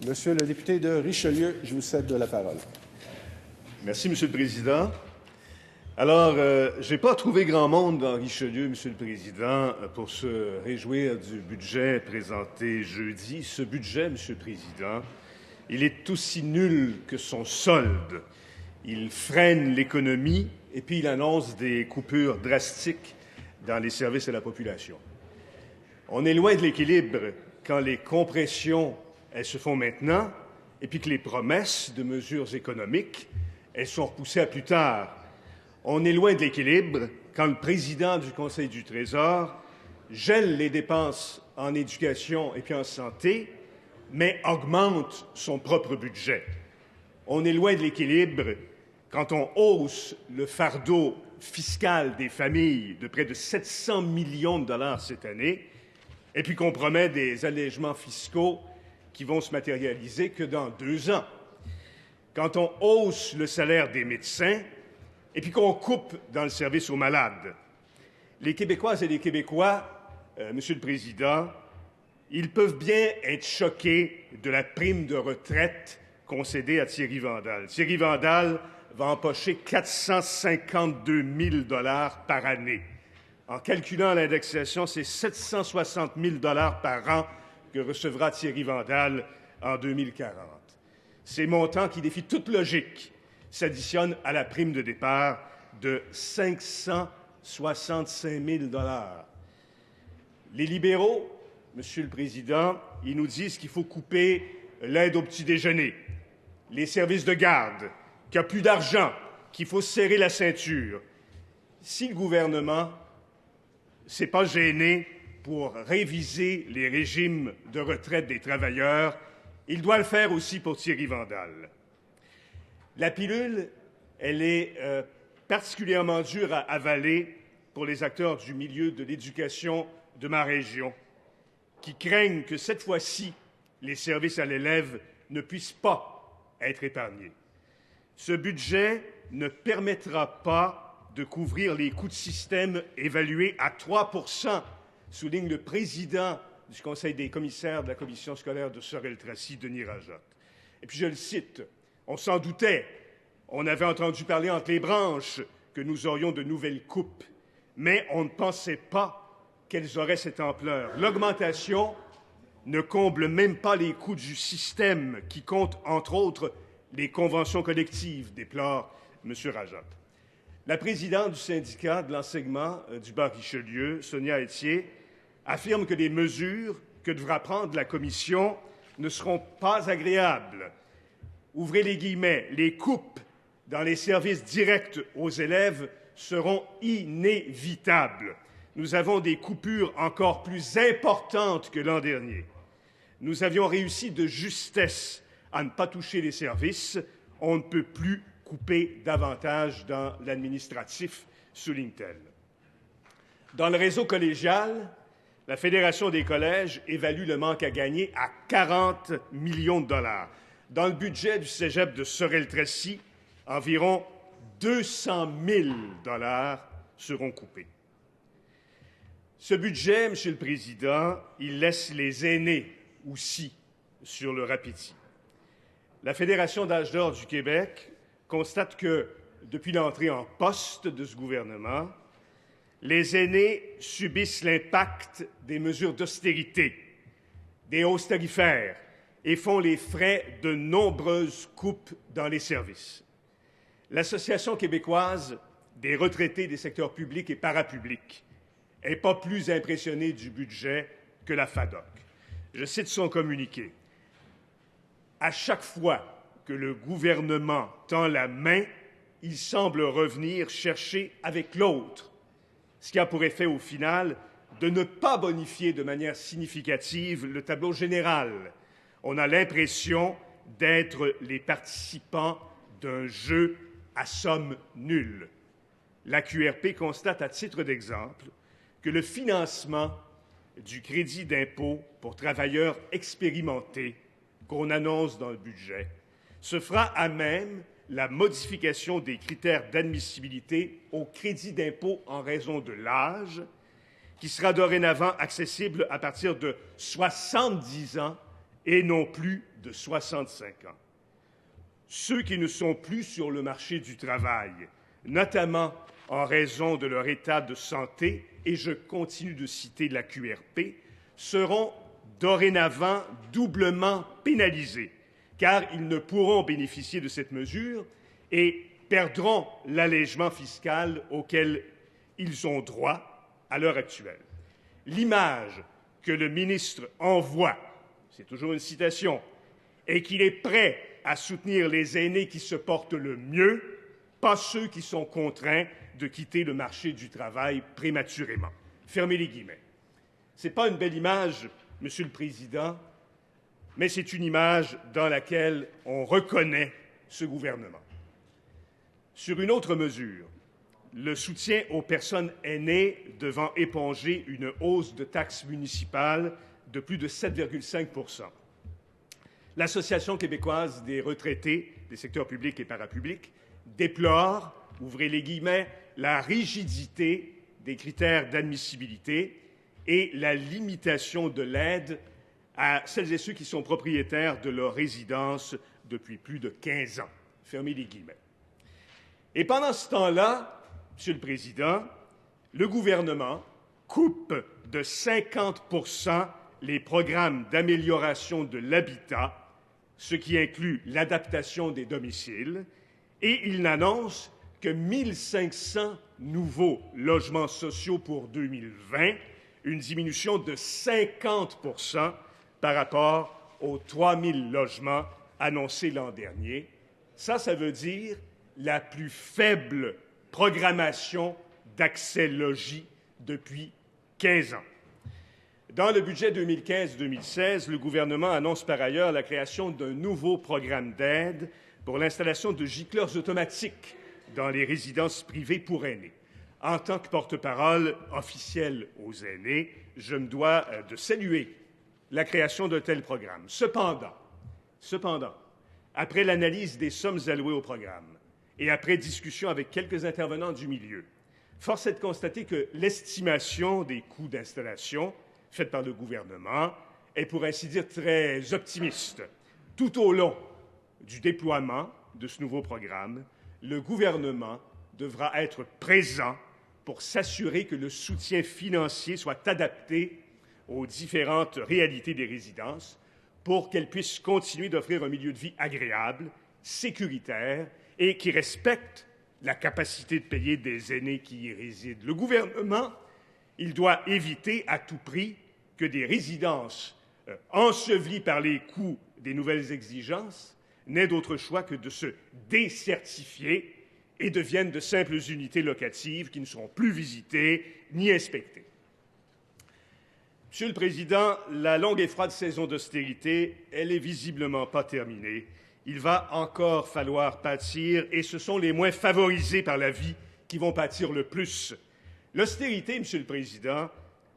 Monsieur le député de Richelieu, je vous cède la parole. Merci, Monsieur le Président. Alors, je n'ai pas trouvé grand monde dans Richelieu, Monsieur le Président, pour se réjouir du budget présenté jeudi. Ce budget, Monsieur le Président, il est aussi nul que son solde. Il freine l'économie et puis il annonce des coupures drastiques dans les services à la population. On est loin de l'équilibre quand les compressions, elles se font maintenant, et puis que les promesses de mesures économiques, elles sont repoussées à plus tard. On est loin de l'équilibre quand le président du Conseil du Trésor gèle les dépenses en éducation et puis en santé, mais augmente son propre budget. On est loin de l'équilibre quand on hausse le fardeau fiscal des familles de près de 700 millions de dollars cette année, et puis qu'on promet des allègements fiscaux qui vont se matérialiser que dans 2 ans. Quand on hausse le salaire des médecins et puis qu'on coupe dans le service aux malades. Les Québécoises et les Québécois, Monsieur le Président, ils peuvent bien être choqués de la prime de retraite concédée à Thierry Vandal. Thierry Vandal va empocher 452 000 $ par année. En calculant l'indexation, c'est 760 000 $ par an que recevra Thierry Vandal en 2040. Ces montants qui défient toute logique s'additionnent à la prime de départ de 565 000 $. Les libéraux, Monsieur le Président, ils nous disent qu'il faut couper l'aide au petit-déjeuner, les services de garde, qu'il n'y a plus d'argent, qu'il faut serrer la ceinture. Si le gouvernement ne s'est pas gêné pour réviser les régimes de retraite des travailleurs, il doit le faire aussi pour Thierry Vandal. La pilule, elle est particulièrement dure à avaler pour les acteurs du milieu de l'éducation de ma région, qui craignent que cette fois-ci, les services à l'élève ne puissent pas être épargnés. Ce budget ne permettra pas de couvrir les coûts de système évalués à 3 %, souligne le président du Conseil des commissaires de la commission scolaire de Sorel-Tracy, Denis Rajot. Et puis je le cite, « On s'en doutait, on avait entendu parler entre les branches que nous aurions de nouvelles coupes, mais on ne pensait pas qu'elles auraient cette ampleur. L'augmentation ne comble même pas les coûts du système qui compte, entre autres, les conventions collectives », déplore M. Rajot. La présidente du syndicat de l'enseignement du Bas-Richelieu, Sonia Etier, affirme que les mesures que devra prendre la Commission ne seront pas agréables. Ouvrez les guillemets, les coupes dans les services directs aux élèves seront inévitables. Nous avons des coupures encore plus importantes que l'an dernier. Nous avions réussi de justesse à ne pas toucher les services. On ne peut plus couper davantage dans l'administratif, souligne-t-elle. Dans le réseau collégial, la Fédération des collèges évalue le manque à gagner à 40 millions de dollars. Dans le budget du cégep de Sorel-Tracy, environ 200 000 $ seront coupés. Ce budget, Monsieur le Président, il laisse les aînés aussi sur le rapetit. La Fédération d'âge d'or du Québec constate que, depuis l'entrée en poste de ce gouvernement, les aînés subissent l'impact des mesures d'austérité, des hausses tarifaires et font les frais de nombreuses coupes dans les services. L'Association québécoise des retraités des secteurs publics et parapublics n'est pas plus impressionnée du budget que la FADOC. Je cite son communiqué. « À chaque fois que le gouvernement tend la main, il semble revenir chercher avec l'autre, ce qui a pour effet au final de ne pas bonifier de manière significative le tableau général. On a l'impression d'être les participants d'un jeu à somme nulle. » La QRP constate à titre d'exemple que le financement du crédit d'impôt pour travailleurs expérimentés qu'on annonce dans le budget se fera à même la modification des critères d'admissibilité au crédit d'impôt en raison de l'âge, qui sera dorénavant accessible à partir de 70 ans et non plus de 65 ans. Ceux qui ne sont plus sur le marché du travail, notamment en raison de leur état de santé, et je continue de citer la QRP, seront dorénavant doublement pénalisés, car ils ne pourront bénéficier de cette mesure et perdront l'allègement fiscal auquel ils ont droit à l'heure actuelle. L'image que le ministre envoie, c'est toujours une citation, est qu'il est prêt à soutenir les aînés qui se portent le mieux, pas ceux qui sont contraints de quitter le marché du travail prématurément. Fermez les guillemets. Ce n'est pas une belle image, Monsieur le Président, mais c'est une image dans laquelle on reconnaît ce gouvernement. Sur une autre mesure, le soutien aux personnes aînées devant éponger une hausse de taxes municipales de plus de 7,5 %. L'Association québécoise des retraités des secteurs publics et parapublics déplore, ouvrez les guillemets, la rigidité des critères d'admissibilité et la limitation de l'aide à celles et ceux qui sont propriétaires de leur résidence depuis plus de 15 ans. Fermez les guillemets. Et pendant ce temps-là, Monsieur le Président, le gouvernement coupe de 50 % les programmes d'amélioration de l'habitat, ce qui inclut l'adaptation des domiciles, et il n'annonce que 1 500 nouveaux logements sociaux pour 2020, une diminution de 50 % par rapport aux 3 000 logements annoncés l'an dernier. Ça veut dire la plus faible programmation d'accès logis depuis 15 ans. Dans le budget 2015-2016, le gouvernement annonce par ailleurs la création d'un nouveau programme d'aide pour l'installation de gicleurs automatiques dans les résidences privées pour aînés. En tant que porte-parole officiel aux aînés, je me dois de saluer la création d'un tel programme. Cependant, après l'analyse des sommes allouées au programme et après discussion avec quelques intervenants du milieu, force est de constater que l'estimation des coûts d'installation faite par le gouvernement est, pour ainsi dire, très optimiste. Tout au long du déploiement de ce nouveau programme, le gouvernement devra être présent pour s'assurer que le soutien financier soit adapté aux différentes réalités des résidences pour qu'elles puissent continuer d'offrir un milieu de vie agréable, sécuritaire et qui respecte la capacité de payer des aînés qui y résident. Le gouvernement, il doit éviter à tout prix que des résidences ensevelies par les coûts des nouvelles exigences n'aient d'autre choix que de se décertifier et deviennent de simples unités locatives qui ne seront plus visitées ni inspectées. Monsieur le Président, la longue et froide saison d'austérité, elle est visiblement pas terminée. Il va encore falloir pâtir, et ce sont les moins favorisés par la vie qui vont pâtir le plus. L'austérité, Monsieur le Président,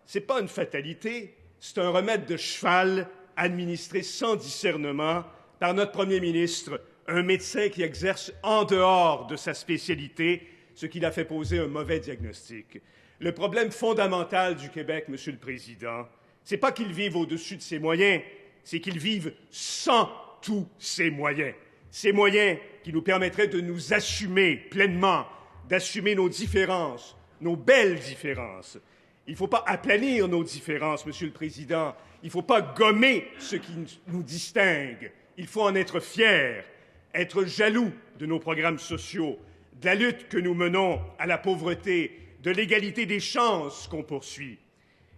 ce n'est pas une fatalité, c'est un remède de cheval administré sans discernement par notre Premier ministre, un médecin qui exerce en dehors de sa spécialité, ce qui l'a fait poser un mauvais diagnostic. Le problème fondamental du Québec, Monsieur le Président, ce n'est pas qu'il vive au-dessus de ses moyens, c'est qu'il vive sans tous ces moyens qui nous permettraient de nous assumer pleinement, d'assumer nos différences, nos belles différences. Il ne faut pas aplanir nos différences, Monsieur le Président. Il ne faut pas gommer ce qui nous distingue. Il faut en être fier, être jaloux de nos programmes sociaux, de la lutte que nous menons à la pauvreté, de l'égalité des chances qu'on poursuit.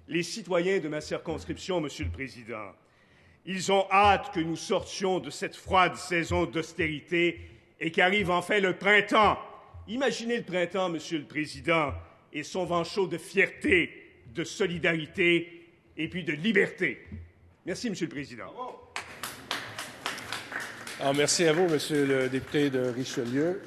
Les citoyens de ma circonscription, Monsieur le Président, ils ont hâte que nous sortions de cette froide saison d'austérité et qu'arrive enfin le printemps. Imaginez le printemps, Monsieur le Président, et son vent chaud de fierté, de solidarité et puis de liberté. Merci, Monsieur le Président. Alors, merci à vous, Monsieur le député de Richelieu.